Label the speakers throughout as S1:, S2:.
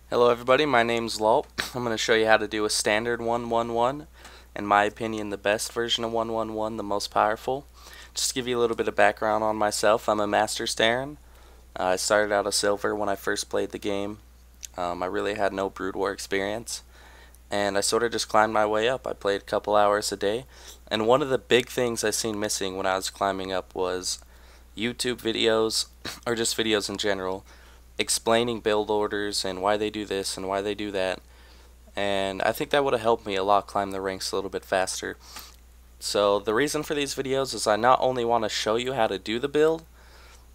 S1: Hello everybody, my name's Lalt. I'm going to show you how to do a standard 111. In my opinion, the best version of 111, the most powerful. Just to give you a little bit of background on myself, I'm a Master Terran. I started out a Silver when I first played the game. I really had no Brood War experience. And I sort of just climbed my way up. I played a couple hours a day. And one of the big things I seen missing when I was climbing up was YouTube videos, or just videos in general, explaining build orders and why they do this and why they do that. And I think that would have helped me a lot climb the ranks a little bit faster. So the reason for these videos is I not only want to show you how to do the build,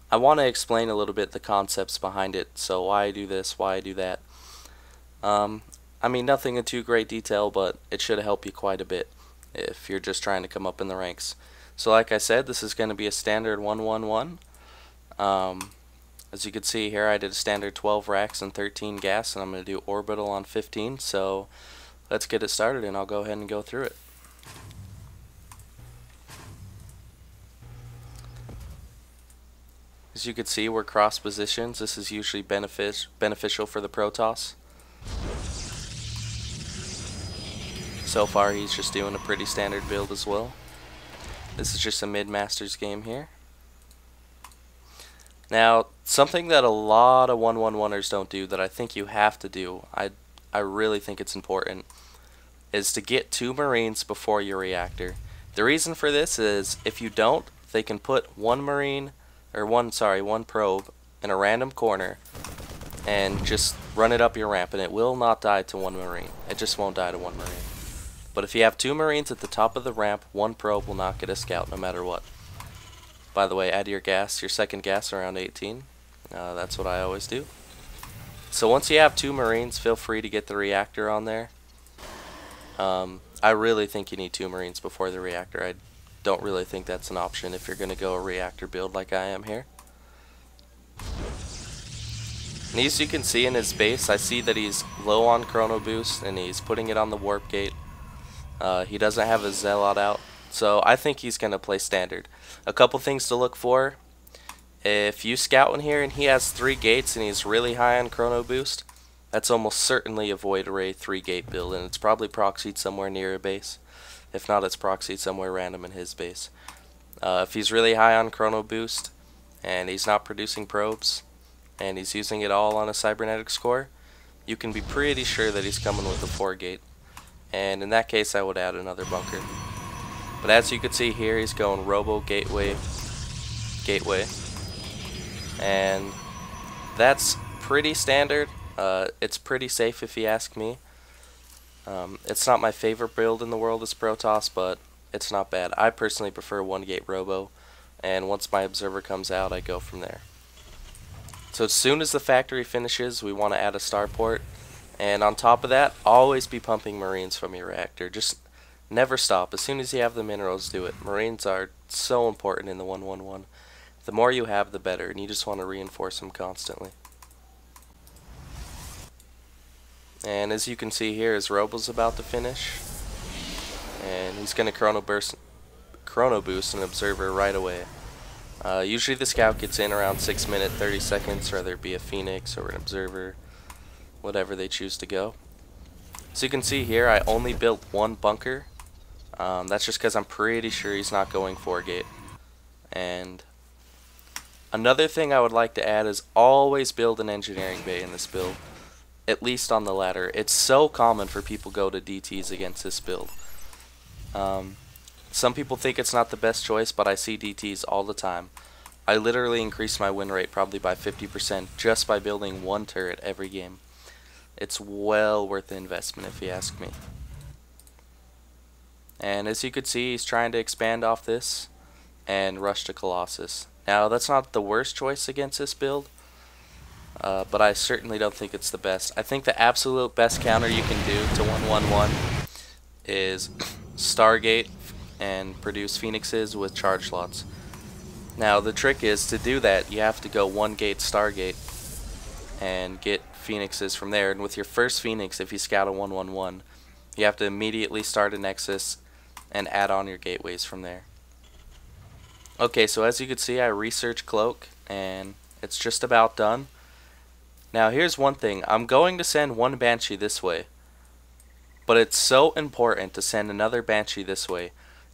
S1: I want to explain a little bit the concepts behind it. So why I do this, why I do that. I mean, nothing in too great detail, but it should help you quite a bit if you're just trying to come up in the ranks. So like I said, this is going to be a standard 111. As you can see here, I did a standard 12 racks and 13 gas, and I'm going to do orbital on 15. So let's get it started, and I'll go ahead and go through it. As you can see, we're cross positions. This is usually beneficial for the Protoss. So far, he's just doing a pretty standard build as well. This is just a mid-masters game here. Now, something that a lot of 111ers don't do that I think you have to do, I really think it's important, is to get 2 Marines before your reactor. The reason for this is if you don't, they can put one probe in a random corner and just run it up your ramp, and it will not die to 1 Marine. It just won't die to 1 Marine. But if you have 2 Marines at the top of the ramp, 1 probe will not get a scout no matter what. By the way, add your second gas around 18. That's what I always do. So once you have 2 Marines, feel free to get the reactor on there. I really think you need 2 Marines before the reactor. I don't really think that's an option if you're going to go a reactor build like I am here. And as you can see in his base, I see that he's low on chrono boost and he's putting it on the warp gate. He doesn't have a zealot out. So I think he's going to play standard. A couple things to look for. If you scout in here and he has 3 gates and he's really high on chrono boost, that's almost certainly a void array 3 gate build, and it's probably proxied somewhere near a base. If not, it's proxied somewhere random in his base. If he's really high on chrono boost and he's not producing probes and he's using it all on a cybernetics core, you can be pretty sure that he's coming with a 4 gate. And in that case, I would add another bunker. But as you can see here, he's going robo gateway, and that's pretty standard. It's pretty safe if you ask me. It's not my favorite build in the world as Protoss, but it's not bad. I personally prefer 1 gate robo, and once my observer comes out, I go from there. So as soon as the factory finishes, we want to add a starport, and on top of that, always be pumping Marines from your reactor. Just never stop. As soon as you have the minerals, do it. Marines are so important in the 111. The more you have, the better, and you just want to reinforce them constantly. And as you can see here, his robo's about to finish, and he's going to chrono boost an observer right away. Usually the scout gets in around 6 minutes 30 seconds, whether it be a phoenix or an observer, whatever they choose to go. So you can see here, I only built 1 bunker. That's just because I'm pretty sure he's not going 4 gate. And another thing I would like to add is always build an engineering bay in this build, at least on the ladder. It's so common for people go to DTs against this build. Some people think it's not the best choice, but I see DTs all the time. I literally increase my win rate probably by 50% just by building 1 turret every game. It's well worth the investment if you ask me. And as you could see, he's trying to expand off this and rush to Colossus. Now, that's not the worst choice against this build, but I certainly don't think it's the best. I think the absolute best counter you can do to 111 is Stargate and produce Phoenixes with charge slots. Now, the trick is to do that, you have to go 1 gate Stargate and get Phoenixes from there. And with your first Phoenix, if you scout a 111, you have to immediately start a Nexus and add on your gateways from there. Okay, so as you can see, I researched cloak and it's just about done. Now here's one thing, I'm going to send one Banshee this way, but it's so important to send another Banshee this way.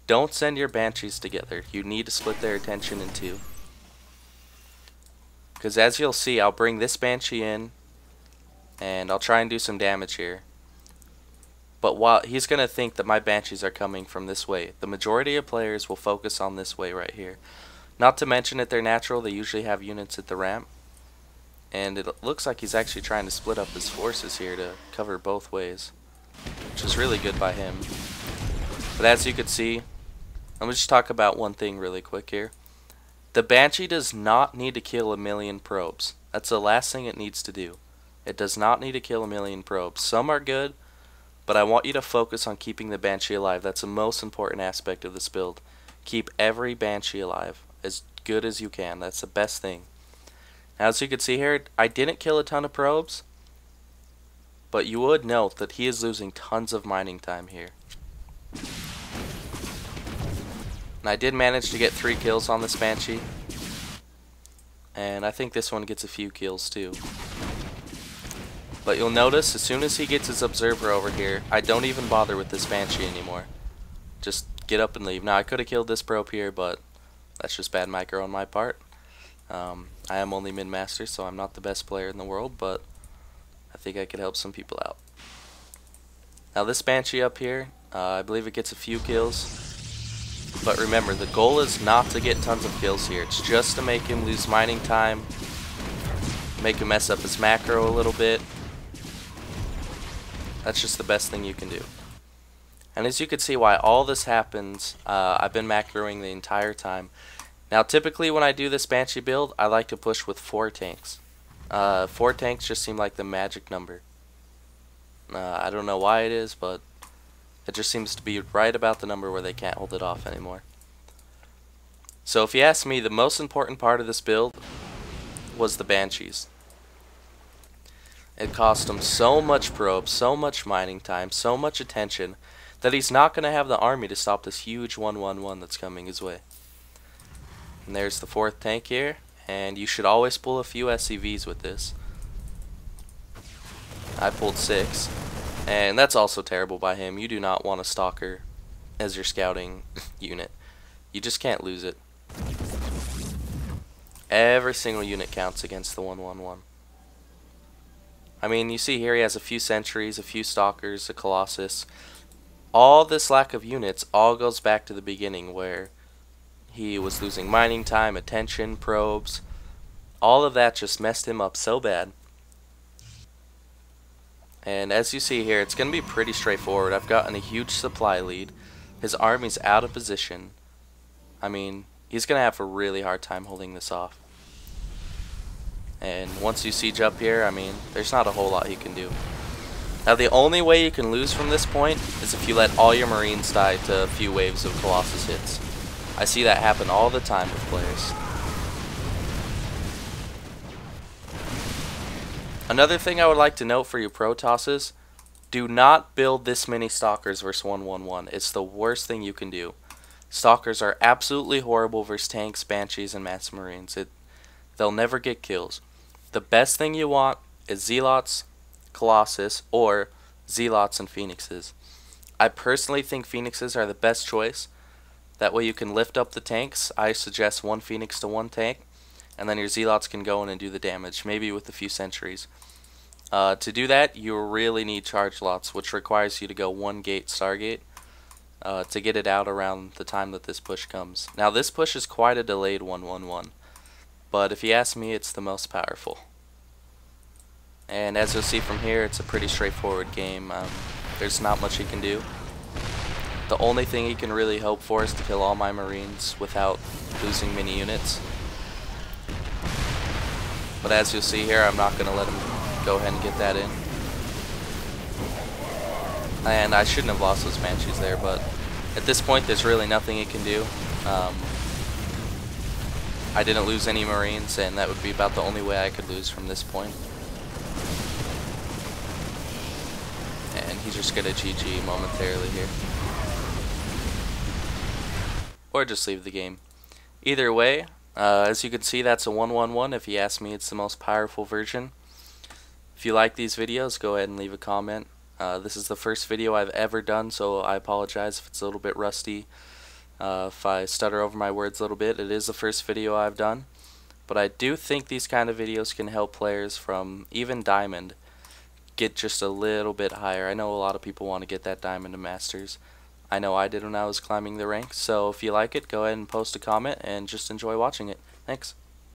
S1: Don't send your Banshees together. You need to split their attention in two. Because as you'll see, I'll bring this Banshee in, and I'll try and do some damage here. But while he's going to think that my Banshees are coming from this way, the majority of players will focus on this way right here. Not to mention that they're natural, they usually have units at the ramp. And it looks like he's actually trying to split up his forces here to cover both ways, which is really good by him. But as you can see, let me just talk about one thing really quick here. The Banshee does not need to kill 1,000,000 probes. That's the last thing it needs to do. It does not need to kill 1,000,000 probes. Some are good, but I want you to focus on keeping the Banshee alive. That's the most important aspect of this build. Keep every Banshee alive as good as you can. That's the best thing. Now, as you can see here, I didn't kill a ton of probes, but you would note that he is losing tons of mining time here. And I did manage to get 3 kills on this Banshee, and I think this one gets a few kills too. But you'll notice as soon as he gets his observer over here, I don't even bother with this Banshee anymore. Just get up and leave. Now I could have killed this probe here, but that's just bad micro on my part. I am only mid-master, so I'm not the best player in the world, but I think I could help some people out. Now this Banshee up here, I believe it gets a few kills. But remember, the goal is not to get tons of kills here. It's just to make him lose mining time, make him mess up his macro a little bit. That's just the best thing you can do. And as you can see why all this happens, I've been macroing the entire time. Now typically when I do this Banshee build, I like to push with 4 tanks. 4 tanks just seem like the magic number. I don't know why it is, but it just seems to be right about the number where they can't hold it off anymore. So if you ask me, the most important part of this build was the Banshees. It cost him so much probes, so much mining time, so much attention, that he's not going to have the army to stop this huge 1-1-1 that's coming his way. And there's the 4th tank here, and you should always pull a few SCVs with this. I pulled 6. And that's also terrible by him. You do not want a stalker as your scouting unit. You just can't lose it. Every single unit counts against the 1-1-1. I mean, you see here he has a few sentries, a few stalkers, a colossus. All this lack of units all goes back to the beginning where he was losing mining time, attention, probes. All of that just messed him up so bad. And as you see here, it's going to be pretty straightforward. I've gotten a huge supply lead. His army's out of position. I mean, he's going to have a really hard time holding this off. And once you siege up here, I mean, there's not a whole lot he can do. Now the only way you can lose from this point is if you let all your marines die to a few waves of Colossus hits. I see that happen all the time with players. Another thing I would like to note for you Protosses, do not build this many Stalkers versus 1-1-1. It's the worst thing you can do. Stalkers are absolutely horrible versus tanks, Banshees, and Mass Marines. They'll never get kills. The best thing you want is Zealots, Colossus, or Zealots and Phoenixes. I personally think Phoenixes are the best choice. That way you can lift up the tanks. I suggest 1 Phoenix to 1 tank. And then your Zealots can go in and do the damage, maybe with a few sentries. To do that, you really need charge lots, which requires you to go 1 gate Stargate to get it out around the time that this push comes. Now this push is quite a delayed 1-1-1, but if you ask me, it's the most powerful. And as you'll see from here, it's a pretty straightforward game. There's not much he can do. The only thing he can really hope for is to kill all my Marines without losing many units. But as you'll see here, I'm not going to let him go ahead and get that in. And I shouldn't have lost those Banshees there, but at this point there's really nothing he can do. I didn't lose any Marines, and that would be about the only way I could lose from this point. And he's just going to GG momentarily here. Or just leave the game. Either way, as you can see, that's a 1-1-1. If you ask me, it's the most powerful version. If you like these videos, go ahead and leave a comment. This is the first video I've ever done, so I apologize if it's a little bit rusty. If I stutter over my words a little bit, it is the first video I've done. But I do think these kind of videos can help players from even Diamond get just a little bit higher. I know a lot of people want to get that Diamond to Masters. I know I did when I was climbing the ranks, so if you like it, go ahead and post a comment and just enjoy watching it. Thanks.